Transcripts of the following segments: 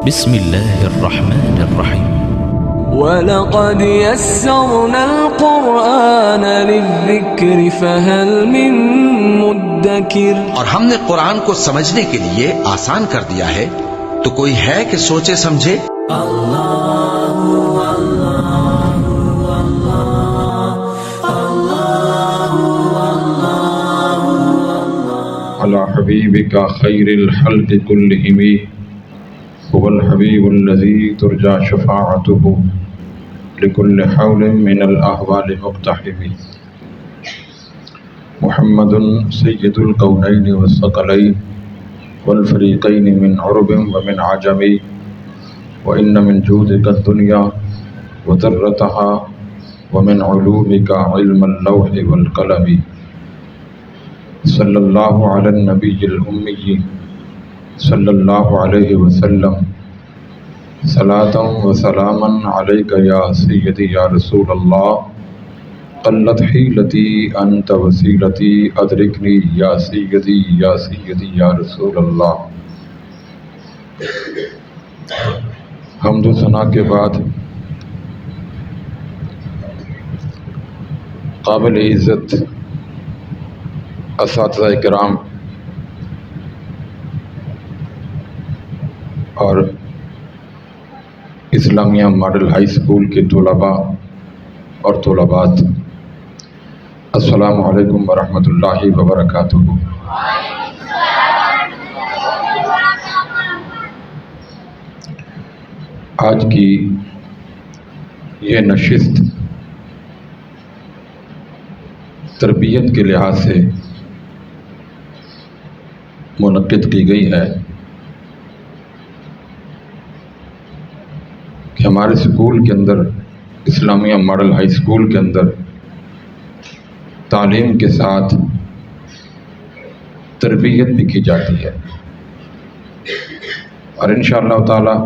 بسم الله الرحمن الرحيم. وَلَقَدْ يَسَّرْنَا الْقُرْآنَ لِلذِّكْرِ فَهَلْ مِن مُّدَّكِرٍ، اور ہم نے قرآن کو سمجھنے کے لیے آسان کر دیا ہے، تو کوئی ہے کہ سوچے سمجھے؟ على حبيبك خير الخلق كلهم هو الحبيب الذي ترجى شفاعته لكل حول من الأهوال مقتحم. محمد سيد الكونين والثقلين والفريقين من عرب ومن عجم، وإن من جودك الدنيا وذرتها ومن علومك علم اللوح والقلم. صلی اللہ علی النبی الأمی صلی اللہ علیہ وسلم، صلاۃ و سلاما علیک یا سیدی یا رسول اللہ، قلت حیلتی انت وسیلتی ادرکنی یا سیدی یا رسول اللہ. حمد و ثنا کے بعد قابل عزت اساتذہ کرام اور اسلامیہ ماڈل ہائی اسکول کے طلباء اور طلبات، السلام علیکم ورحمۃ اللہ وبرکاتہ. آج کی یہ نشست تربیت کے لحاظ سے منعقد کی گئی ہے کہ ہمارے اسکول کے اندر، اسلامیہ ماڈل ہائی اسکول کے اندر تعلیم کے ساتھ تربیت بھی کی جاتی ہے، اور انشاءاللہ تعالی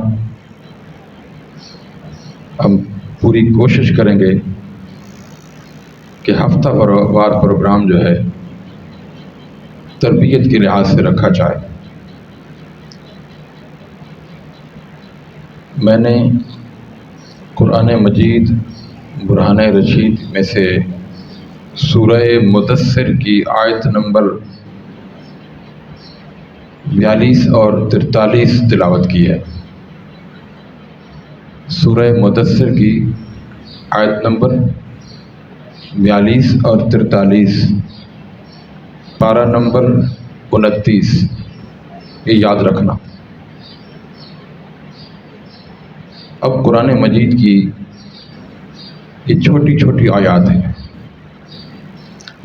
ہم پوری کوشش کریں گے کہ ہفتہ وار پروگرام جو ہے تربیت کے لحاظ سے رکھا جائے. میں نے قرآن مجید برہان رشید میں سے سورہ مدثر کی آیت نمبر 42 اور 43 تلاوت کی ہے. سورہ مدثر کی آیت نمبر 42 اور 43، پارہ نمبر 29، یہ یاد رکھنا. اب قرآن مجید کی یہ چھوٹی چھوٹی آیات ہیں.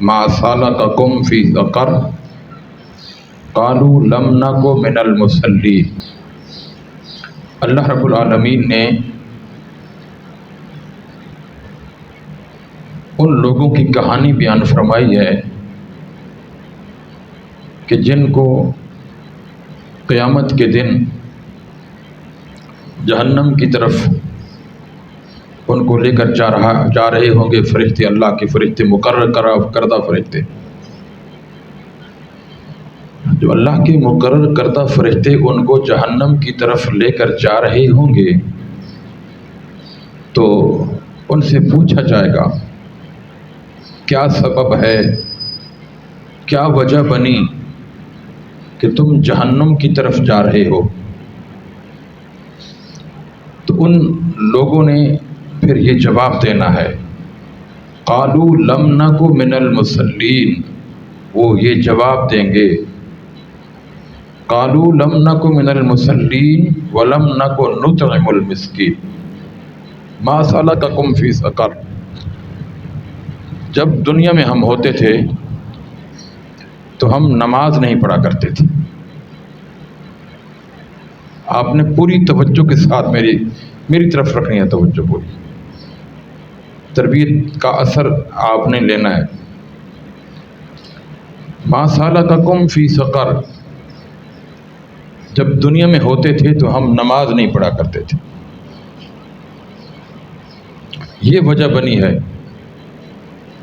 ما سالککم فی سقر قالوا لم نک من المصلین. اللہ رب العالمین نے ان لوگوں کی کہانی بیان فرمائی ہے کہ جن کو قیامت کے دن جہنم کی طرف ان کو لے کر جا رہے ہوں گے فرشتے، اللہ کے فرشتے، مقرر کردہ فرشتے. جو اللہ کے مقرر کردہ فرشتے ان کو جہنم کی طرف لے کر جا رہے ہوں گے تو ان سے پوچھا جائے گا کیا سبب ہے، کیا وجہ بنی کہ تم جہنم کی طرف جا رہے ہو؟ تو ان لوگوں نے پھر یہ جواب دینا ہے، قالوا لم نک من المصلین. وہ یہ جواب دیں گے، قالوا لم نک من المصلین ولم نک نطعم المسکین ما سلککم فی سقر. جب دنیا میں ہم ہوتے تھے تو ہم نماز نہیں پڑھا کرتے تھے. آپ نے پوری توجہ کے ساتھ میری طرف رکھنی ہے، توجہ پوری. تربیت کا اثر آپ نے لینا ہے. ما سالککم فی سقر، جب دنیا میں ہوتے تھے تو ہم نماز نہیں پڑھا کرتے تھے. یہ وجہ بنی ہے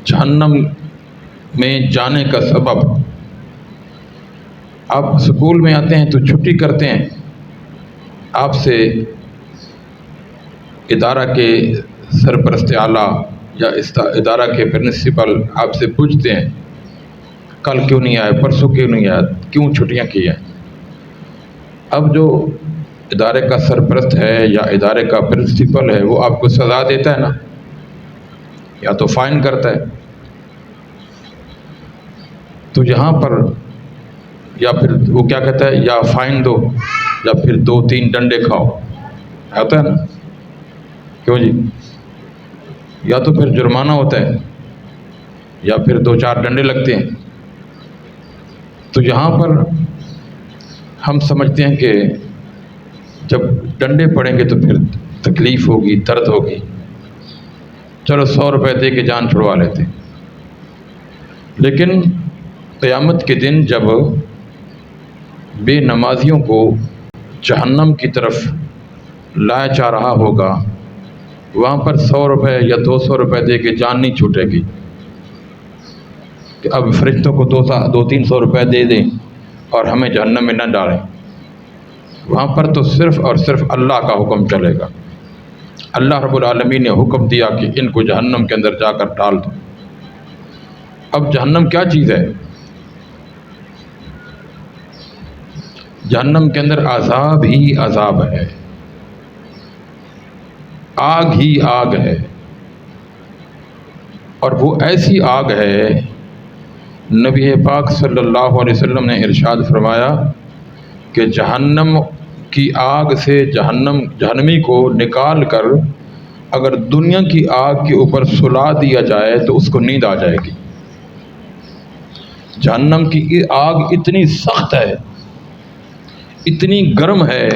جہنم میں جانے کا سبب. آپ اسکول میں آتے ہیں تو چھٹی کرتے ہیں آپ سے ادارہ کے سرپرست اعلیٰ یا ادارہ کے پرنسپل آپ سے پوچھتے ہیں کل کیوں نہیں آئے، پرسوں کیوں نہیں آئے، کیوں چھٹیاں کی ہیں؟ اب جو ادارے کا سرپرست ہے یا ادارے کا پرنسپل ہے وہ آپ کو سزا دیتا ہے نا، یا تو فائن کرتا ہے، تو یہاں پر یا پھر وہ کیا کہتا ہے، یا فائن دو یا پھر 2-3 ڈنڈے کھاؤ، ہوتا ہے نا، کیوں جی؟ یا تو پھر جرمانہ ہوتا ہے یا پھر 2-4 ڈنڈے لگتے ہیں۔ تو یہاں پر ہم سمجھتے ہیں کہ جب ڈنڈے پڑیں گے تو پھر تکلیف ہوگی، درد ہوگی، چلو 100 روپے دے کے جان چھڑوا لیتے۔ لیکن قیامت کے دن جب بے نمازیوں کو جہنم کی طرف لایا جا رہا ہوگا، وہاں پر 100 روپے یا 200 روپے دے کے جان نہیں چھوٹے گی کہ اب فرشتوں کو 200-300 روپے دے دیں اور ہمیں جہنم میں نہ ڈالیں۔ وہاں پر تو صرف اور صرف اللہ کا حکم چلے گا۔ اللہ رب العالمین نے حکم دیا کہ ان کو جہنم کے اندر جا کر ڈال دو۔ اب جہنم کیا چیز ہے؟ جہنم کے اندر عذاب ہی عذاب ہے، آگ ہی آگ ہے، اور وہ ایسی آگ ہے، نبی پاک صلی اللہ علیہ وسلم نے ارشاد فرمایا کہ جہنم کی آگ سے جہنمی کو نکال کر اگر دنیا کی آگ کے اوپر سلا دیا جائے تو اس کو نیند آ جائے گی۔ جہنم کی آگ اتنی سخت ہے، اتنی گرم ہے،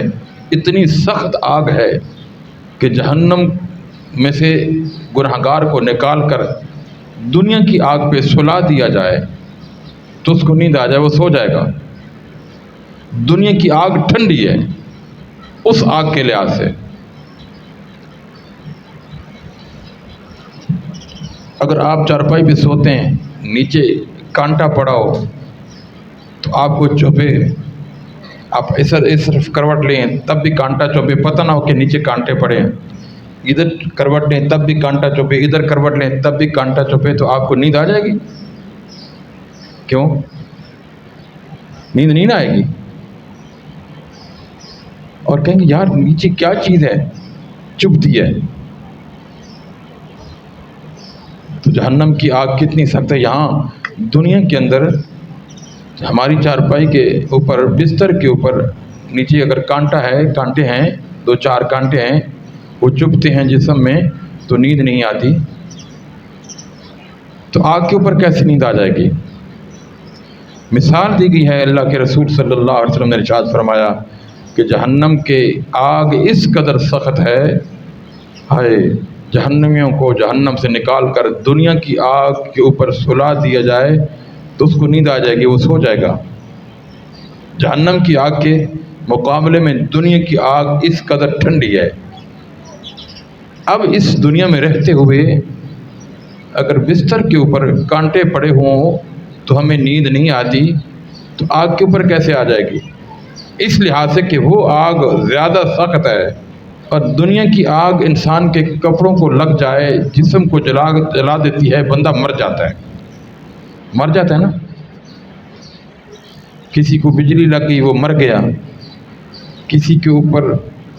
اتنی سخت آگ ہے کہ جہنم میں سے گنہگار کو نکال کر دنیا کی آگ پہ سلا دیا جائے تو اس کو نیند آ جائے، وہ سو جائے گا۔ دنیا کی آگ ٹھنڈی ہے اس آگ کے لحاظ سے۔ اگر آپ چارپائی پہ سوتے ہیں، نیچے کانٹا پڑا ہو تو آپ کو چوبے، آپ اس طرف کروٹ لیں تب بھی کانٹا چوبے، پتہ نہ ہو کہ نیچے کانٹے پڑے ہیں، ادھر کروٹ لیں تب بھی کانٹا چوبے، ادھر کروٹ لیں تب بھی کانٹا چوبے، تو آپ کو نیند آ جائے گی؟ کیوں نیند نہیں آئے گی؟ اور کہیں گے یار نیچے کیا چیز ہے چبھتی ہے۔ تو جہنم کی آگ کتنی سخت ہے۔ یہاں دنیا کے اندر ہماری چارپائی کے اوپر، بستر کے اوپر نیچے اگر کانٹا ہے، کانٹے ہیں، 2-4 کانٹے ہیں، وہ چبھتے ہیں جسم میں تو نیند نہیں آتی، تو آگ کے اوپر کیسے نیند آ جائے گی؟ مثال دی گئی ہے، اللہ کے رسول صلی اللہ علیہ وسلم نے ارشاد فرمایا کہ جہنم کے آگ اس قدر سخت ہے، ہائے جہنمیوں کو جہنم سے نکال کر دنیا کی آگ کے اوپر سلا دیا جائے تو اس کو نیند آ جائے گی، وہ سو جائے گا۔ جہنم کی آگ کے مقابلے میں دنیا کی آگ اس قدر ٹھنڈی ہے۔ اب اس دنیا میں رہتے ہوئے اگر بستر کے اوپر کانٹے پڑے ہوں تو ہمیں نیند نہیں آتی، تو آگ کے اوپر کیسے آ جائے گی؟ اس لحاظ سے کہ وہ آگ زیادہ سخت ہے، اور دنیا کی آگ انسان کے کپڑوں کو لگ جائے، جسم کو جلا دیتی ہے، بندہ مر جاتا ہے نا۔ کسی کو بجلی لگ گئی وہ مر گیا، کسی کے اوپر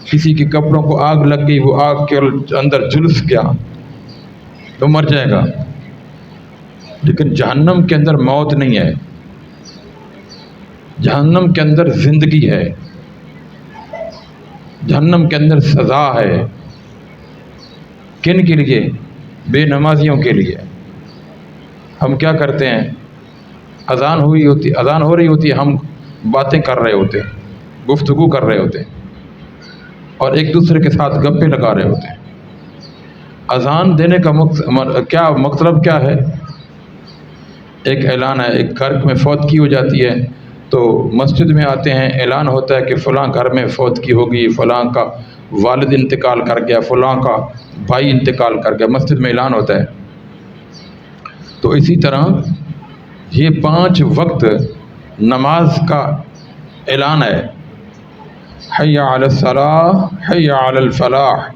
کسی کے کپڑوں کو آگ لگ گئی، وہ آگ کے اندر جھلس گیا تو مر جائے گا۔ لیکن جہنم کے اندر موت نہیں ہے، جہنم کے اندر زندگی ہے، جہنم کے اندر سزا ہے۔ کن کے لیے؟ بے نمازیوں کے لیے۔ ہم کیا کرتے ہیں، اذان ہو رہی ہوتی ہے، ہم باتیں کر رہے ہوتے ہیں، گفتگو کر رہے ہوتے ہیں، اور ایک دوسرے کے ساتھ گپے لگا رہے ہوتے ہیں۔ اذان دینے کا مطلب کیا ہے؟ ایک اعلان ہے، ایک گھر میں فوت کی ہو جاتی ہے تو مسجد میں آتے ہیں، اعلان ہوتا ہے کہ فلاں گھر میں فوت کی ہوگی، فلاں کا والد انتقال کر گیا، فلاں کا بھائی انتقال کر گیا، مسجد میں اعلان ہوتا ہے۔ تو اسی طرح یہ 5 وقت نماز کا اعلان ہے حی علی الصلاح حی علی الفلاح،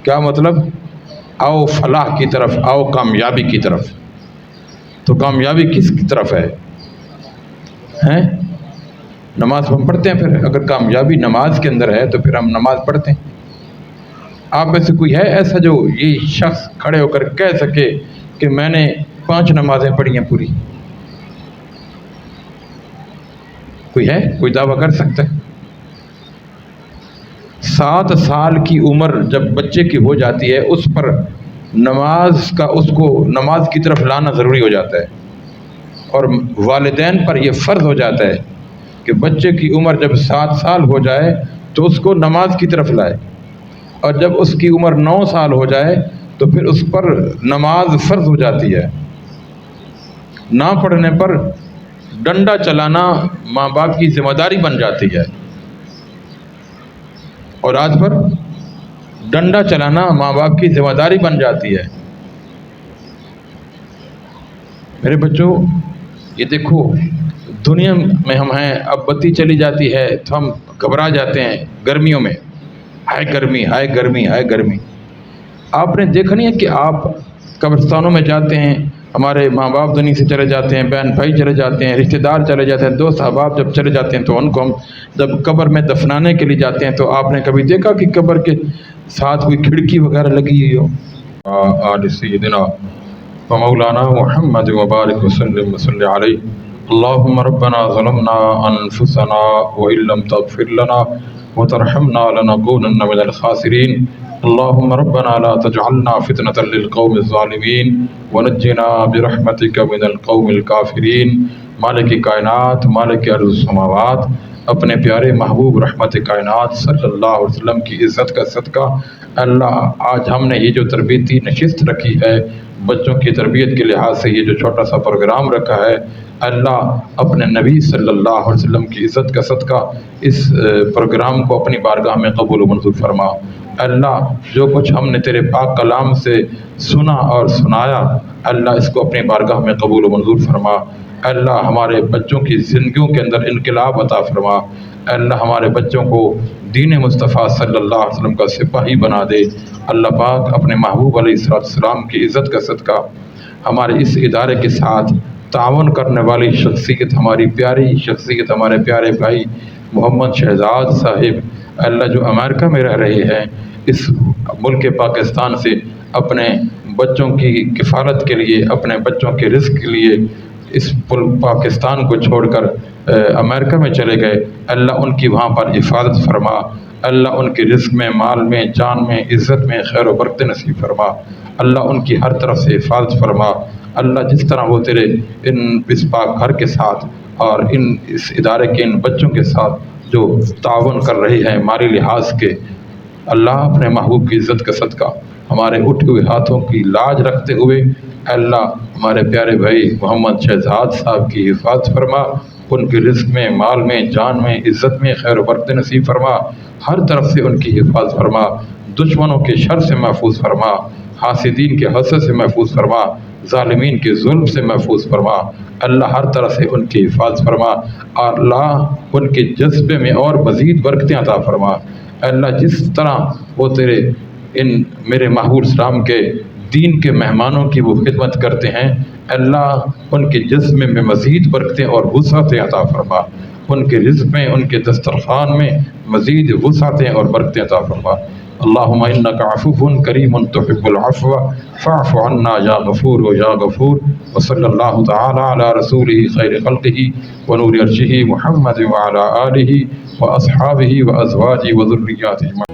کیا مطلب؟ آؤ فلاح کی طرف، آؤ کامیابی کی طرف۔ تو کامیابی کس کی طرف ہے؟ ہیں؟ نماز ہم پڑھتے ہیں، پھر اگر کامیابی نماز کے اندر ہے تو پھر ہم نماز پڑھتے ہیں۔ آپ میں سے کوئی ہے ایسا جو یہ شخص کھڑے ہو کر کہہ سکے کہ میں نے 5 نمازیں پڑھی ہیں پوری؟ کوئی ہے؟ کوئی دعویٰ کر سکتا ہے؟ 7 سال کی عمر جب بچے کی ہو جاتی ہے اس پر نماز کا، اس کو نماز کی طرف لانا ضروری ہو جاتا ہے، اور والدین پر یہ فرض ہو جاتا ہے کہ بچے کی عمر جب 7 سال ہو جائے تو اس کو نماز کی طرف لائے، اور جب اس کی عمر 9 سال ہو جائے تو پھر اس پر نماز فرض ہو جاتی ہے۔ نہ پڑھنے پر ڈنڈا چلانا ماں باپ کی ذمہ داری بن جاتی ہے، اور آج پر ڈنڈا چلانا ماں باپ کی ذمہ داری بن جاتی ہے۔ میرے بچوں، یہ دیکھو دنیا میں ہم ہیں، اب بتی چلی جاتی ہے تو ہم گھبرا جاتے ہیں گرمیوں میں، ہائے گرمی ہائے گرمی ہائے گرمی۔ آپ نے دیکھا نہیں ہے کہ آپ قبرستانوں میں جاتے ہیں، ہمارے ماں باپ دنیا سے چلے جاتے ہیں، بہن بھائی چلے جاتے ہیں، رشتہ دار چلے جاتے ہیں، دوست احباب جب چلے جاتے ہیں تو ان کو ہم جب قبر میں دفنانے کے لیے جاتے ہیں تو آپ نے کبھی دیکھا کہ قبر کے ساتھ کوئی کھڑکی وغیرہ لگی ہوئی ہو؟ آل سیدنا و مولانا محمد وبارک وسلم وصلی علیہ۔ اللہم ربنا ظلمنا انفسنا وإن لم تغفر لنا وترحمنا لنكونن من الخاسرین۔ اللہم ربنا لا تجعلنا فتنة للقوم الظالمین ونجنا برحمتک من القوم الکافرین۔ مالک کائنات، مالک ارض السماوات، اپنے پیارے محبوب رحمت کائنات صلی اللہ علیہ وسلم کی عزت کا صدقہ اللہ، آج ہم نے یہ جو تربیتی نشست رکھی ہے بچوں کی تربیت کے لحاظ سے، یہ جو چھوٹا سا پروگرام رکھا ہے، اللہ اپنے نبی صلی اللہ علیہ وسلم کی عزت کا صدقہ اس پروگرام کو اپنی بارگاہ میں قبول و منظور فرما۔ اللہ جو کچھ ہم نے تیرے پاک کلام سے سنا اور سنایا، اللہ اس کو اپنی بارگاہ میں قبول و منظور فرما۔ اللہ ہمارے بچوں کی زندگیوں کے اندر انقلاب عطا فرما۔ اللہ ہمارے بچوں کو دین مصطفیٰ صلی اللہ علیہ وسلم کا سپاہی بنا دے۔ اللہ پاک اپنے محبوب علیہ السلام کی عزت کا صدقہ ہمارے اس ادارے کے ساتھ تعاون کرنے والی شخصیت، ہماری پیاری شخصیت، ہمارے پیارے بھائی محمد شہزاد صاحب، اللہ جو امریکہ میں رہ رہے ہیں، اس ملک پاکستان سے اپنے بچوں کی کفالت کے لیے، اپنے بچوں کے رزق کے لیے اس پاکستان کو چھوڑ کر امریکہ میں چلے گئے، اللہ ان کی وہاں پر حفاظت فرما۔ اللہ ان کے رزق میں، مال میں، جان میں، عزت میں خیر و برکت نصیب فرما۔ اللہ ان کی ہر طرف سے حفاظت فرما۔ اللہ جس طرح وہ تیرے اس پاک گھر کے ساتھ اور اس ادارے کے ان بچوں کے ساتھ جو تعاون کر رہی ہے مالی لحاظ کے، اللہ اپنے محبوب کی عزت کا صدقہ ہمارے اٹھے ہوئے ہاتھوں کی لاج رکھتے ہوئے اللہ ہمارے پیارے بھائی محمد شہزاد صاحب کی حفاظت فرما، ان کے رزق میں، مال میں، جان میں، عزت میں خیر و برکت نصیب فرما، ہر طرف سے ان کی حفاظت فرما، دشمنوں کے شر سے محفوظ فرما، حاسدین کے حسد سے محفوظ فرما، ظالمین کے ظلم سے محفوظ فرما۔ اللہ ہر طرح سے ان کی حفاظت فرما، اور اللہ ان کے جذبے میں اور مزید برکتیں عطا فرما۔ اللہ جس طرح وہ تیرے ان میرے محبوب اسلام کے دین کے مہمانوں کی وہ خدمت کرتے ہیں، اللہ ان کے جسم میں مزید برکتیں اور وسعتیں عطا فرما، ان کے رزق میں، ان کے دسترخوان میں مزید وسعتیں اور برکتیں عطا فرما۔ اللہم انک عفو کریم تحب العفو فاعف عنا یا غفور یا غفور۔ وصلی اللہ تعالی علی رسولہ خیر خلقہ ونور عرشہ محمد وعلی آلہ واصحابہ وازواجہ وذریاتہ۔